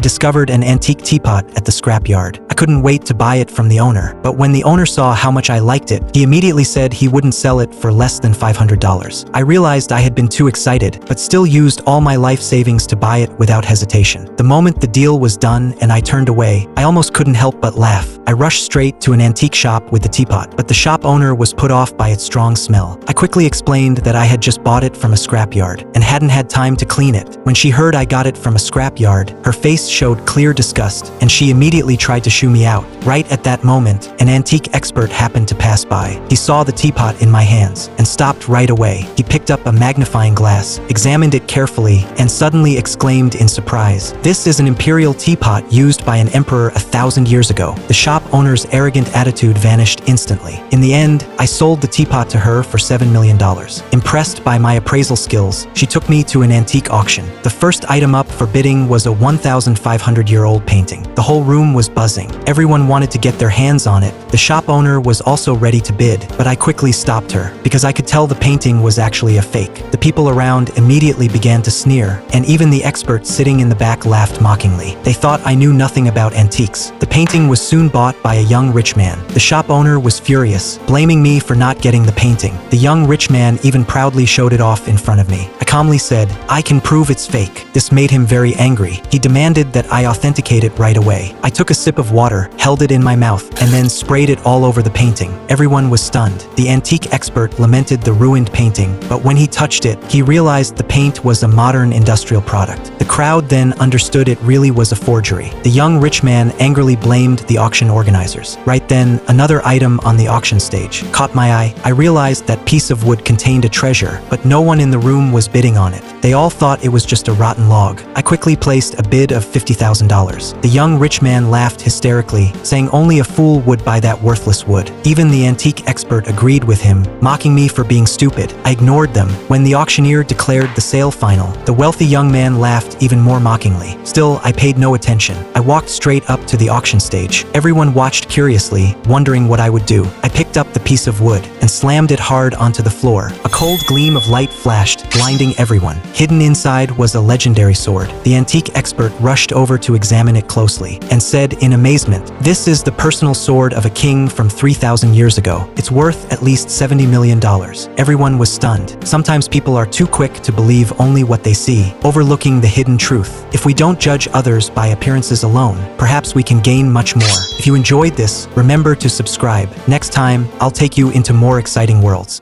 discovered an antique teapot at the scrapyard. I couldn't wait to buy it from the owner, but when the owner saw how much I liked it, he immediately said he wouldn't sell it for less than $500. I realized I had been too excited, but still used all my life savings to buy it without hesitation. The moment the deal was done and I turned away, I almost couldn't help but laugh. I rushed straight to an antique shop with the teapot, but the shop owner was put off by its strong smell. I quickly explained that I had just bought it from a scrapyard and hadn't had time to clean it. When she heard I got it from a scrapyard, her face showed clear disgust, and she immediately tried to shoo me out. Right at that moment, an antique expert happened to pass by. He saw the teapot in my hands and stopped right away. He picked up a magnifying glass, examined it carefully, and suddenly exclaimed in surprise, "This is an imperial teapot used by an emperor 1,000 years ago." The shop owner's arrogant attitude vanished instantly. In the end, I sold the teapot to her for $7 million. Impressed by my appraisal skills, she took me to an antique auction. The first item up for bidding was a 1,500-year-old painting. The whole room was buzzing. Everyone wanted to get their hands on it. The shop owner was also ready to bid, but I quickly stopped her because I could tell the painting was actually a fake. The people around immediately began to sneer, and even the expert sitting in the back laughed mockingly. They thought I knew nothing about antiques. The painting was soon bought by a young rich man. The shop owner was furious, blaming me for not getting the painting. The young rich man even proudly showed it off in front of me. I calmly said, "I can prove it's fake." This made him very angry. He demanded that I authenticate it right away. I took a sip of water, held it in my mouth, and then sprayed it all over the painting. Everyone was stunned. The antique expert lamented the ruined painting, but when he touched it, he realized the paint was a modern industrial product. The crowd then understood it really was a forgery. The young rich man angrily blamed the auction organizers. Right then, another item on the auction stage caught my eye. I realized that piece of wood contained a treasure, but no one in the room was bidding on it. They all thought it was just a rotten log. I quickly placed a bid of $50,000. The young rich man laughed hysterically, saying only a fool would buy that worthless wood. Even the antique expert agreed with him, mocking me for being stupid. I ignored them. When the auctioneer declared the sale final, the wealthy young man laughed even more mockingly. Still, I paid no attention. I walked straight up to the auction stage. Everyone watched curiously, wondering what I would do. I picked up the piece of wood and slammed it hard onto the floor. A cold gleam of light flashed, blinding everyone. Hidden inside was a legendary sword. The antique expert rushed over to examine it closely and said in amazement, "This is the personal sword of a king from 3,000 years ago. It's worth at least $70 million. Everyone was stunned. Sometimes people are too quick to believe only what they see, overlooking the hidden truth. If we don't judge others by appearances alone, perhaps we can gain much more. If you enjoyed this, remember to subscribe. Next time, I'll take you into more exciting worlds.